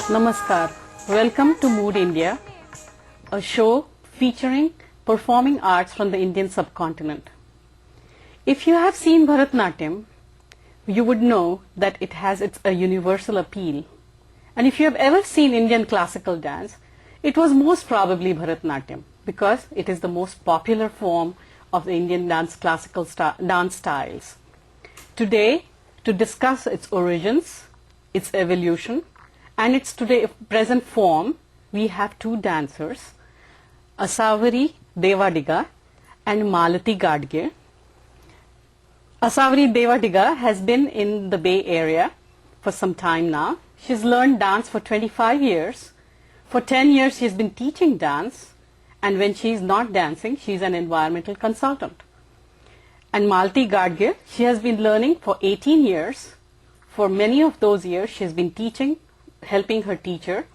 Namaskar. Welcome to Mood India, a show featuring performing arts from the Indian subcontinent. If you have seen Bharatnaatyam, you would know that it has a universal appeal. And if you have ever seen Indian classical dance, it was most probably Bharatnaatyam because it is the most popular form of the Indian classical dance styles. Today, to discuss its origins, its evolution, and its present form, we have two dancers, Asavari Devadiga and Malati Gadgil. Asavari Devadiga has been in the Bay Area for some time now. She's learned dance for 25 years. For 10 years, she's been teaching dance, and when she's not dancing, she's an environmental consultant. And Malati Gadgil, she has been learning for 18 years. For many of those years, she's been teaching, helping her teacher,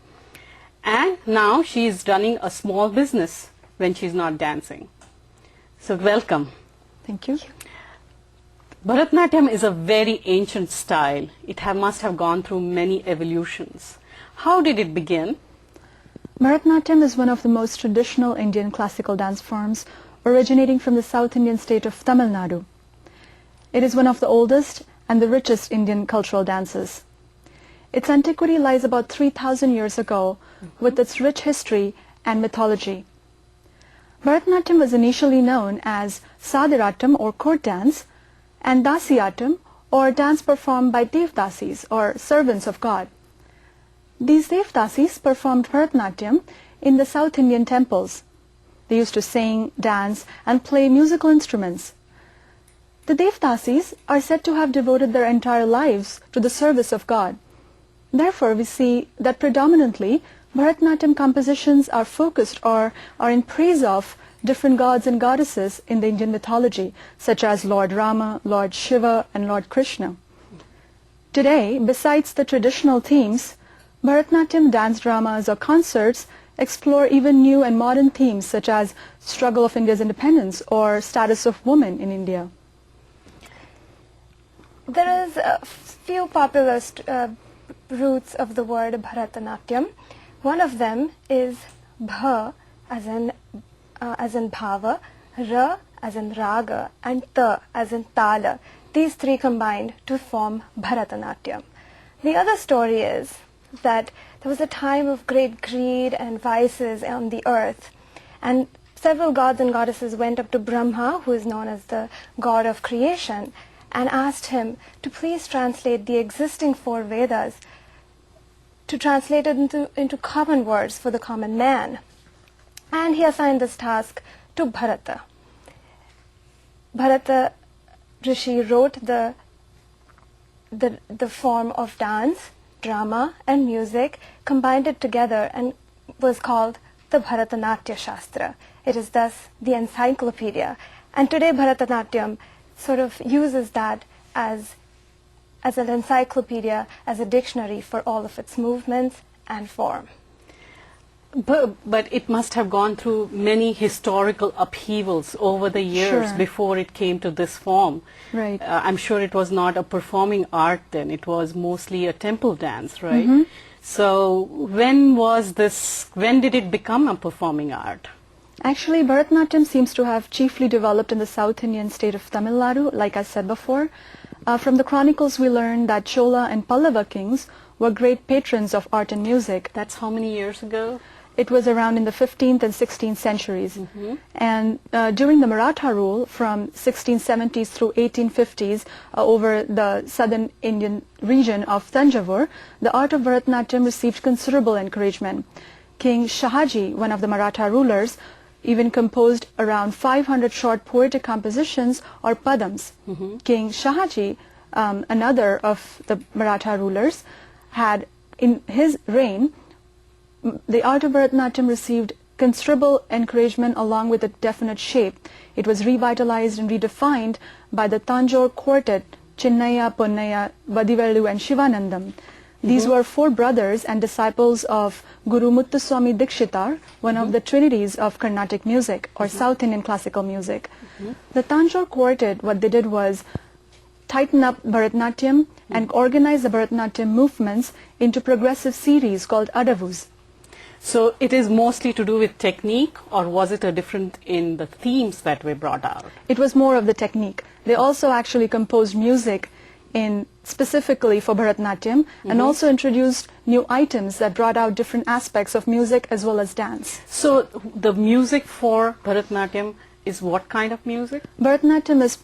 and now she is running a small business when she's not dancing. So welcome. Thank you. Bharatnatyam is a very ancient style. It must have gone through many evolutions. How did it begin? Bharatnatyam is one of the most traditional Indian classical dance forms originating from the South Indian state of Tamil Nadu. It is one of the oldest and the richest Indian cultural dances. Its antiquity lies about 3,000 years ago with its rich history and mythology. Bharatnatyam was initially known as Sadiratam or court dance and Dasiyatam or dance performed by Devdasis or servants of God. These Devdasis performed Bharatnatyam in the South Indian temples. They used to sing, dance and play musical instruments. The Devdasis are said to have devoted their entire lives to the service of God. Therefore, we see that predominantly Bharatnatyam compositions are focused or are in praise of different gods and goddesses in the Indian mythology, such as Lord Rama, Lord Shiva, and Lord Krishna. Today, besides the traditional themes, Bharatnatyam dance dramas or concerts explore even new and modern themes such as struggle of India's independence or status of women in India. There is a few popular roots of the word Bharatanatyam. One of them is Bha as in Bhava, Ra as in Raga, and Ta as in Tala. These three combined to form Bharatanatyam. The other story is that there was a time of great greed and vices on the earth, and several gods and goddesses went up to Brahma, who is known as the god of creation, and asked him to please translate the existing four Vedas, to translate it into common words for the common man. And he assigned this task to Bharata. Bharata Rishi wrote the form of dance, drama and music, combined it together and was called the Bharatanatyam Shastra. It is thus the encyclopedia. And today Bharatanatyam sort of uses that as an encyclopedia, as a dictionary for all of its movements and form. But it must have gone through many historical upheavals over the years before it came to this form. Right. I'm sure it was not a performing art then. It was mostly a temple dance, right? Mm-hmm. So when did it become a performing art? Actually, Bharatnatyam seems to have chiefly developed in the South Indian state of Tamil Nadu, like I said before. From the chronicles, we learned that Chola and Pallava kings were great patrons of art and music. That's how many years ago? It was around in the 15th and 16th centuries. Mm-hmm. And during the Maratha rule from 1670s through 1850s over the southern Indian region of Tanjavur, the art of Bharatnatyam received considerable encouragement. King Shahaji, one of the Maratha rulers, even composed around 500 short poetic compositions or padams. Mm-hmm. King Shahaji, another of the Maratha rulers, had in his reign, the art of Bharatnatyam received considerable encouragement along with a definite shape. It was revitalized and redefined by the Tanjore quartet, Chinnaya, Ponnaya, Vadivellu and Shivanandam. These were four brothers and disciples of Guru Muthuswami Dikshitar, one of the trinities of Carnatic music or South Indian classical music. The Tanjore quartet, what they did was tighten up Bharatnatyam and organize the Bharatnatyam movements into progressive series called Adavus. So it is mostly to do with technique, or was it a different in the themes that were brought out? It was more of the technique. They also actually composed music in specifically for Bharatnatyam and also introduced new items that brought out different aspects of music as well as dance. So the music for Bharatnatyam is what kind of music? Bharatnatyam is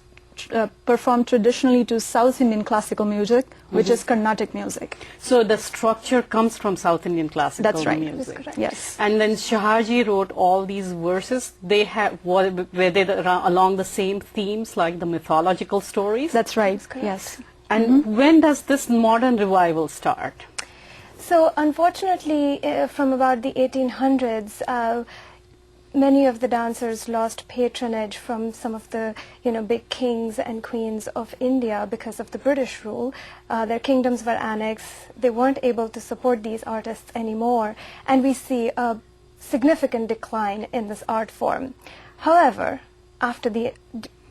performed traditionally to South Indian classical music, which is Carnatic music. So the structure comes from South Indian classical That's right. music. That's correct. Yes. And then Shahaji wrote all these verses. Were they along the same themes like the mythological stories? That's right. correct. Yes. And when does this modern revival start? So unfortunately, from about the 1800s, many of the dancers lost patronage from some of the big kings and queens of India because of the British rule. Their kingdoms were annexed. They weren't able to support these artists anymore, and we see a significant decline in this art form. However,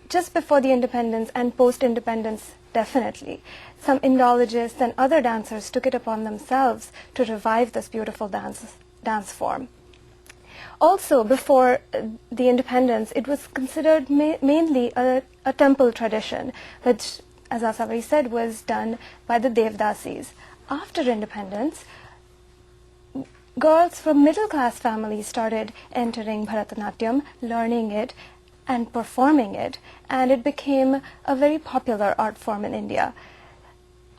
just before the independence and post-independence, definitely, some Indologists and other dancers took it upon themselves to revive this beautiful dance form. Also, before the independence, it was considered mainly a temple tradition, which, as Asavari said, was done by the Devdasis. After independence, girls from middle-class families started entering Bharatanatyam, learning it, and performing it, and it became a very popular art form in India.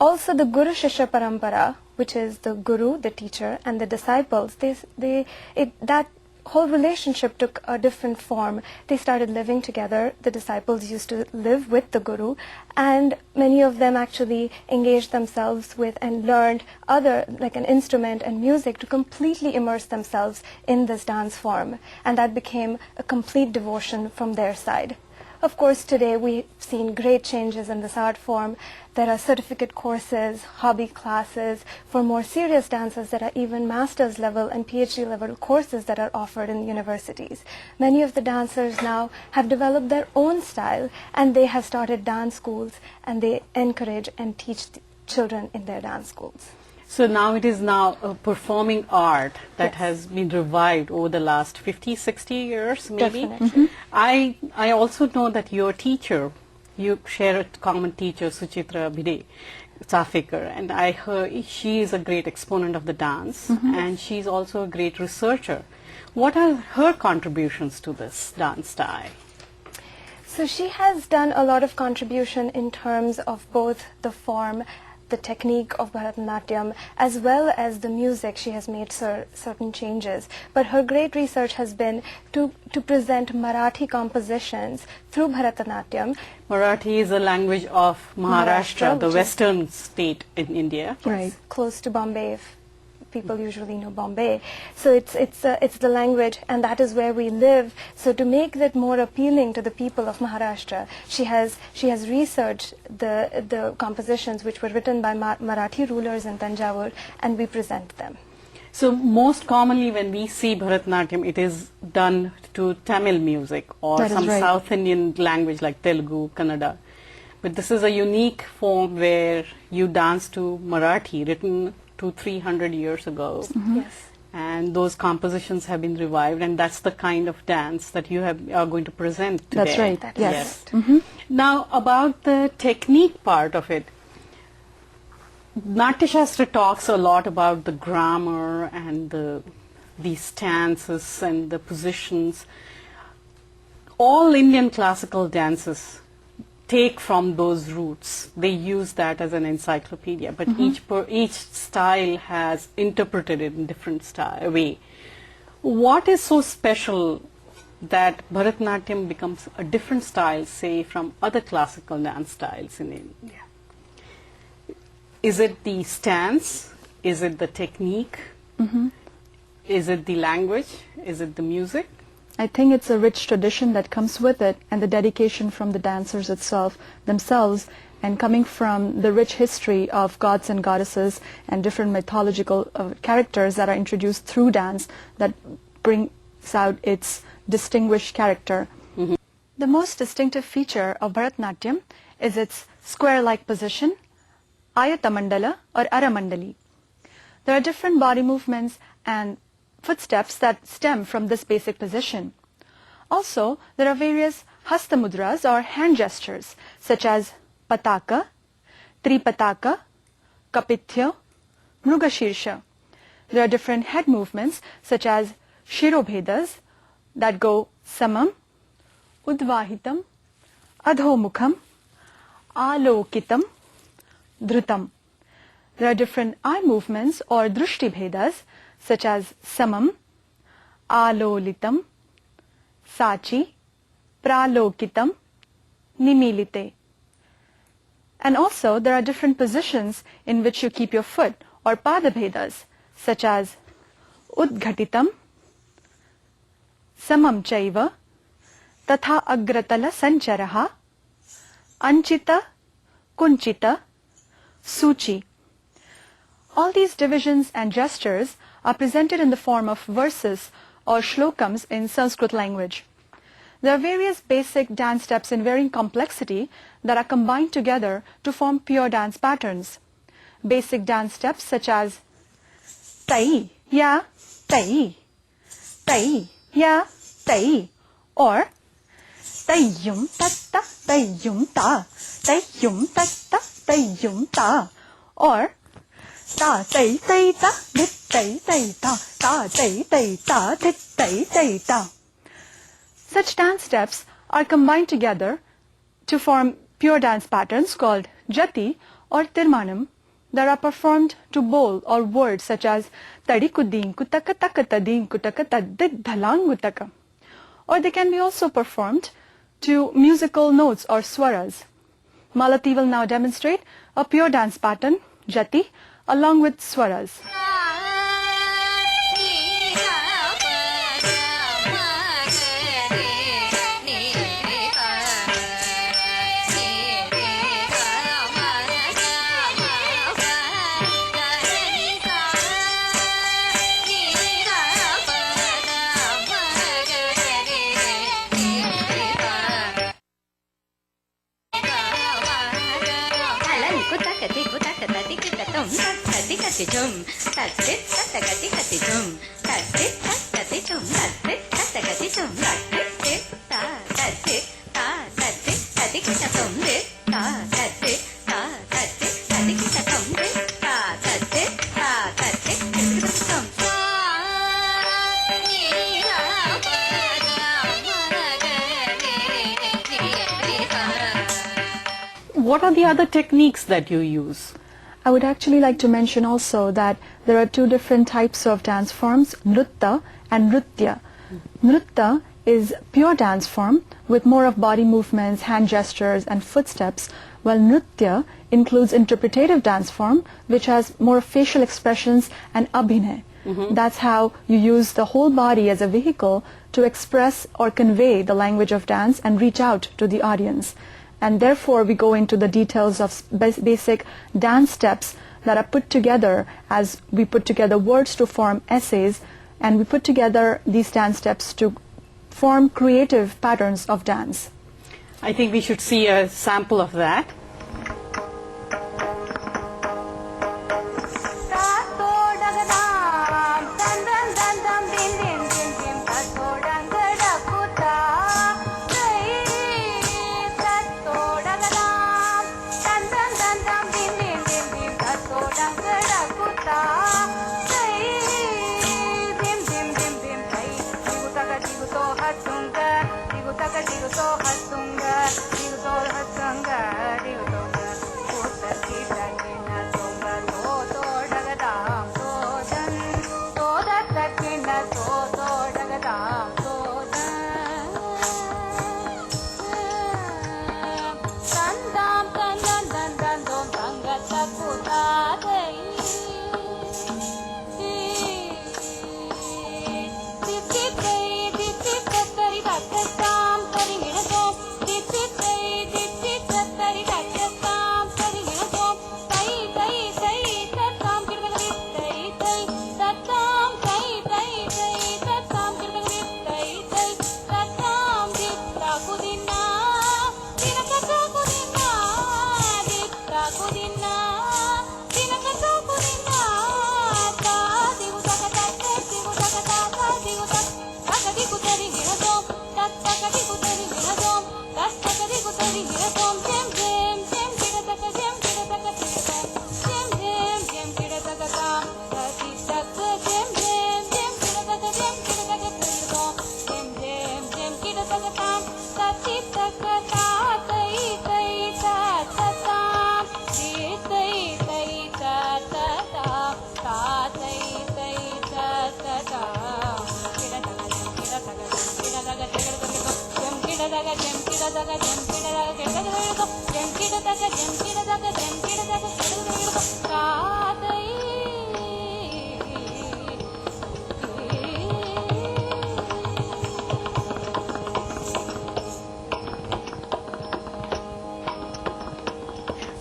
Also, the Guru Shishya Parampara, which is the Guru, the teacher, and the disciples, that whole relationship took a different form. They started living together. The disciples used to live with the Guru, and many of them actually engaged themselves with and learned like an instrument and music to completely immerse themselves in this dance form, and that became a complete devotion from their side. Of course, today we've seen great changes in this art form. There are certificate courses, hobby classes. For more serious dancers, there are even master's level and PhD level courses that are offered in universities. Many of the dancers now have developed their own style, and they have started dance schools, and they encourage and teach children in their dance schools. So now it is now a performing art that Yes. has been revived over the last 50, 60 years maybe. Definitely. I also know that your teacher, you share a common teacher, Suchitra Bhide Safikar, and I heard she is a great exponent of the dance, and she's also a great researcher. What are her contributions to this dance style? So she has done a lot of contribution in terms of both the form, the technique of Bharatanatyam, as well as the music. She has made certain changes. But her great research has been to present Marathi compositions through Bharatanatyam. Marathi is a language of Maharashtra, the which is western state in India. Right. close to Bombay, if people usually know Bombay. So it's the language, and that is where we live. So to make that more appealing to the people of Maharashtra, she has researched the compositions which were written by Marathi rulers in Tanjavur, and we present them. So most commonly when we see Bharatanatyam, it is done to Tamil music or That is some right. South Indian language like Telugu, Kannada. But this is a unique form where you dance to Marathi, written 200-300 years ago. Yes. And those compositions have been revived, and that's the kind of dance that you are going to present today. That's right. That is Yes. Now, about the technique part of it, Natya Shastra talks a lot about the grammar and the stances and the positions. All Indian classical dances take from those roots. They use that as an encyclopedia, but each style has interpreted it in different way. What is so special that Bharatanatyam becomes a different style, say, from other classical dance styles in India? Is it the stance? Is it the technique? Is it the language? Is it the music? I think it's a rich tradition that comes with it, and the dedication from the dancers themselves, and coming from the rich history of gods and goddesses and different mythological characters that are introduced through dance that brings out its distinguished character. The most distinctive feature of Bharatnatyam is its square-like position, ayatamandala or aramandali. There are different body movements and footsteps that stem from this basic position. Also, there are various hastamudras or hand gestures such as pataka, tripataka, kapithya, mrugashirsha. There are different head movements such as shirobhedas that go samam, udvahitam, adhomukham, alokitam, dhrutam. There are different eye movements or drushti bhedas such as samam, alolitam, sachi, pralokitam, nimilite. And also there are different positions in which you keep your foot or pada bhedas such as udghatitam, samam chaiva, tatha agratala sancharaha, anchita, kunchita, suchi. All these divisions and gestures are presented in the form of verses or shlokams in Sanskrit language. There are various basic dance steps in varying complexity that are combined together to form pure dance patterns. Basic dance steps such as tai, ya, tai, tai, ya, tai, or tayyum tatta, tayyum ta, tayyum tatta, tayyum ta, or ta tai tai ta, dit tai tai ta, ta tai tai ta, dit tai tai ta. Such dance steps are combined together to form pure dance patterns called jati or tirmanam that are performed to bowl or words such as tadikudin kutaka takatadin kutaka tadid dhalangutaka. Or they can be also performed to musical notes or swaras. Malati will now demonstrate a pure dance pattern, jati, along with swaras. What are the other techniques that you use? I would actually like to mention also that there are two different types of dance forms, nritta and nritya. Nritta is pure dance form with more of body movements, hand gestures and footsteps, while nritya includes interpretative dance form which has more facial expressions and abhinay. That's how you use the whole body as a vehicle to express or convey the language of dance and reach out to the audience. And therefore we go into the details of basic dance steps that are put together as we put together words to form essays, and we put together these dance steps to form creative patterns of dance. I think we should see a sample of that.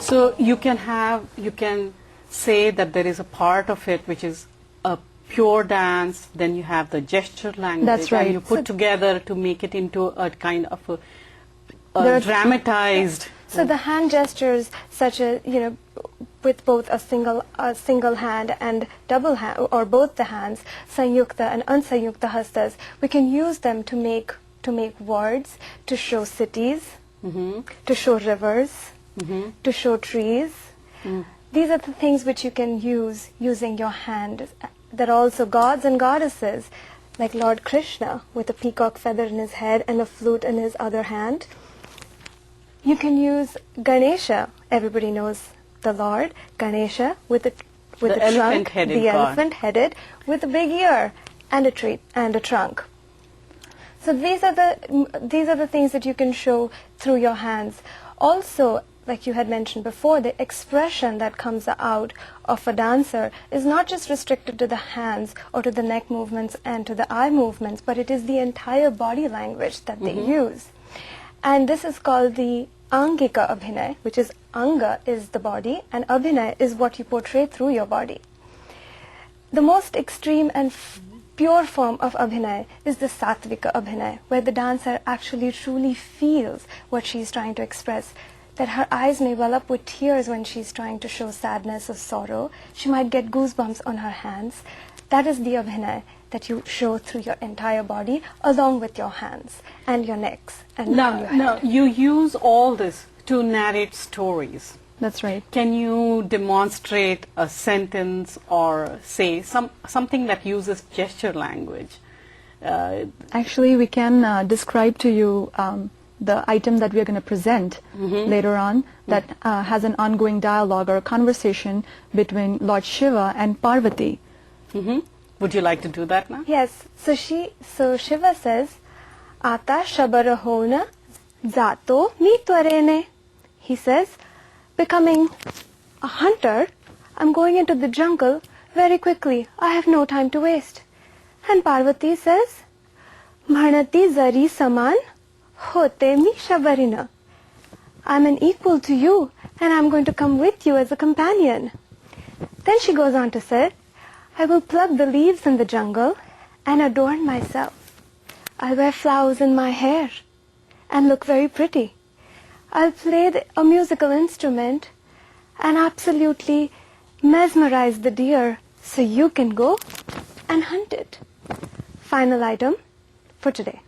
So you can say that there is a part of it which is a pure dance, then you have the gesture language. That's right. And you put together to make it into a kind of There a are- dramatized. So the hand gestures, such as with both a single hand and double hand, or both the hands, sanyukta and ansanyukta hastas, we can use them to make words, to show cities, to show rivers, to show trees. These are the things which you can use using your hand. There are also gods and goddesses, like Lord Krishna with a peacock feather in his head and a flute in his other hand. You can use Ganesha. Everybody knows the Lord Ganesha with the trunk, elephant-headed the god. elephant-headed with a big ear and a tree and a trunk. So these are the things that you can show through your hands. Also, like you had mentioned before, the expression that comes out of a dancer is not just restricted to the hands or to the neck movements and to the eye movements, but it is the entire body language that they use. And this is called the Angika Abhinay, which is Anga is the body and Abhinay is what you portray through your body. The most extreme and pure form of Abhinay is the Satvika Abhinay, where the dancer actually truly feels what she's trying to express. That her eyes may well up with tears when she's trying to show sadness or sorrow. She might get goosebumps on her hands. That is the Abhinay that you show through your entire body, along with your hands and your necks and your head. Now, you use all this to narrate stories. That's right. Can you demonstrate a sentence or say something that uses gesture language? Actually, we can describe to you the item that we are going to present later on that has an ongoing dialogue or a conversation between Lord Shiva and Parvati. Would you like to do that now? Yes. So Shiva says, "Ata shabarahona zato mi twarene." He says, becoming a hunter, I'm going into the jungle very quickly. I have no time to waste. And Parvati says, "Bhanati zari saman hote mi shabarina." I'm an equal to you and I'm going to come with you as a companion. Then she goes on to say, I will pluck the leaves in the jungle and adorn myself. I'll wear flowers in my hair and look very pretty. I'll play a musical instrument and absolutely mesmerize the deer so you can go and hunt it. Final item for today.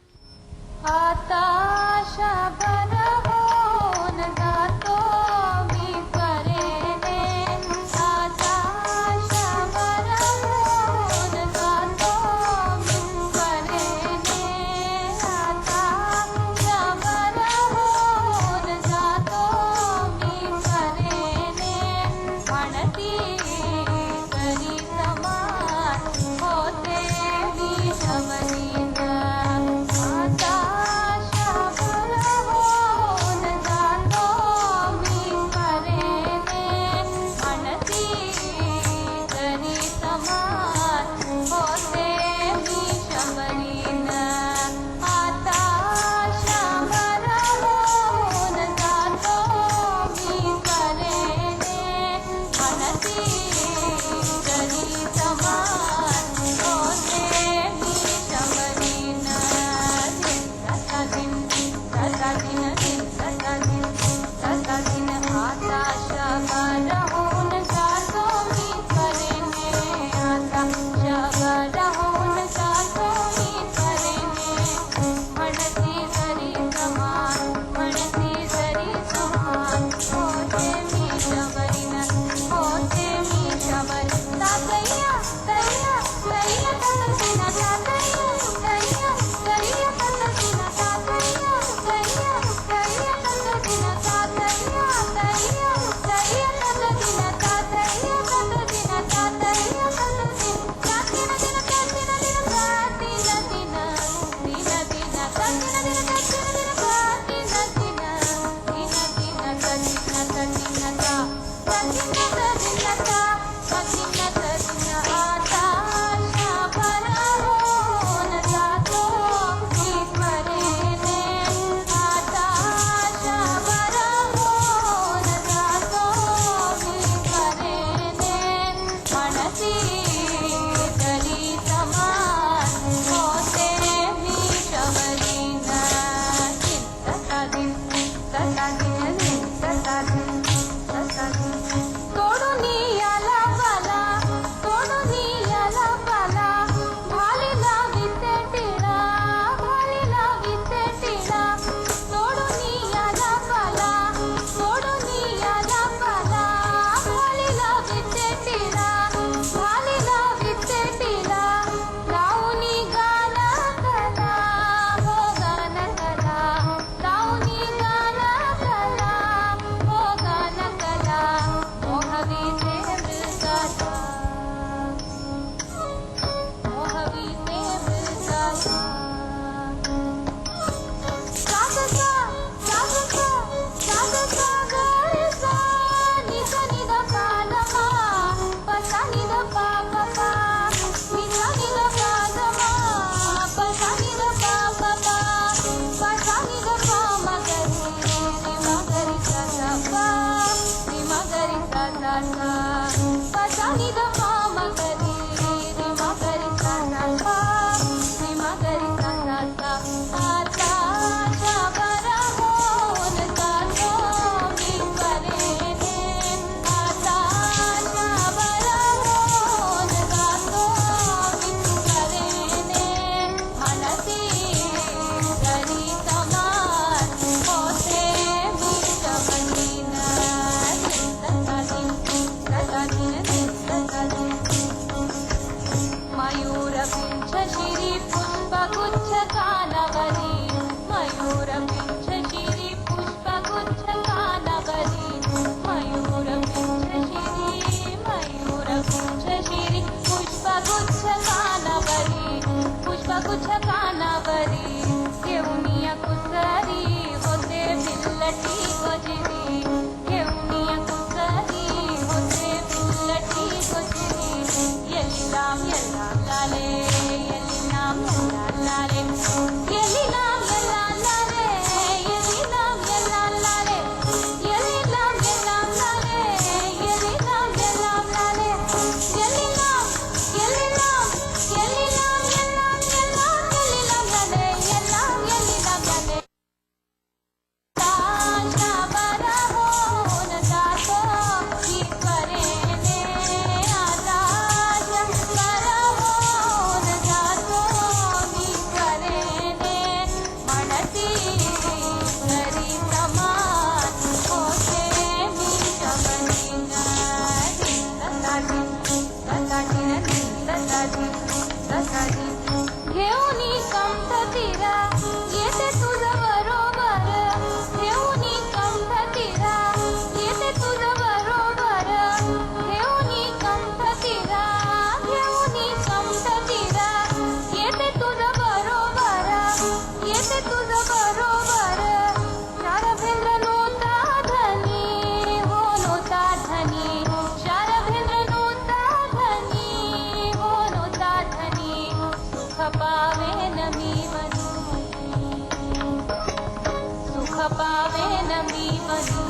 कानावरी घेऊनिया कुसरी होते बिल्लटी गोजरी घेऊनिया कुसरी होते बिल्लटी गोजरी येलिलाम येल्लाम लाले येलिलाम येल्लाम लाले येलिलाम येल्लाम लाले येलिलाम येल्लाम लाले येलिलाम येल्लाम लाले येलिलाम येल्लाम लाले येलिलाम येलिलाम येलिलाम येल्लाम येल्लाम येलिलाम लाले येल्लाम येलिलाम लाले ताशा बरा होऊन जातो की करेने आताश बरा होऊन जातो मी करेने म्हणती घरी समान होते मी शमनीना घेऊनी कंठ तिरा येते तुझं बरोबर घेऊनी कंठ तिरा येते तुझं बरोबर घेऊनी कंठ तिरा घेऊनी कंठ तिरा येते तुझं बरोबर येते तुझं बरोबर शारभेंद्र नोता धनी हो नोता धनी शारभेंद्र नोता धनी हो नोता धनी सुख पावेन मी वनी सुख पावेन मी वनी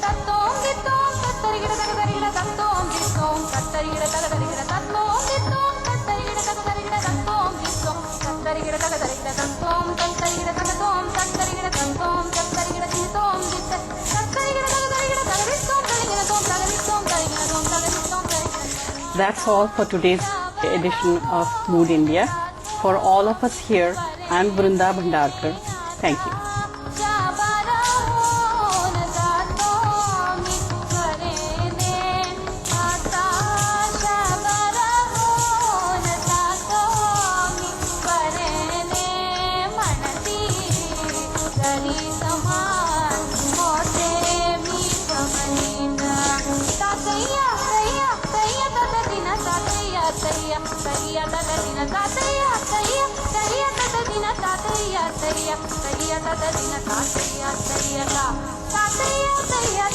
तत्तों गित्तों कत्तरिगिड तगदरिगिड तत्तों गित्तों कत्तरिगिड तगदरिगिड तत्तों गित्तों कत्तरिगिड तगदरिगिड तत्तों गित्तों कत्तरिगिड तगदरिगिड तत्तों कत्तरिगिड तगदों कत्तरिगिड तत्तों कत्तरिगिड गित्तों गित्त कत्तरिगिड तगदरिगिड तगदित्तों तगदिगिड तों तगदित्तों तगदिगिड तों तगदित्तों तगदिगिड. That's all for today's edition of Mood India. For all of us here, I'm Vrunda Bhandarkar. Thank you. शाबारा होऊन जातो मी करेने आता शाबारा होऊन जातो मी करेने म्हणती घरी समान होते मी शमनीना तातय्या तय्या तय्या तददिना तातय्या तय्या तय्या तददिना तातय्या तय्या तय्या तददिना तातय्या तय्या तय्या तददिना तातय्या तय्या तातय्या तय्या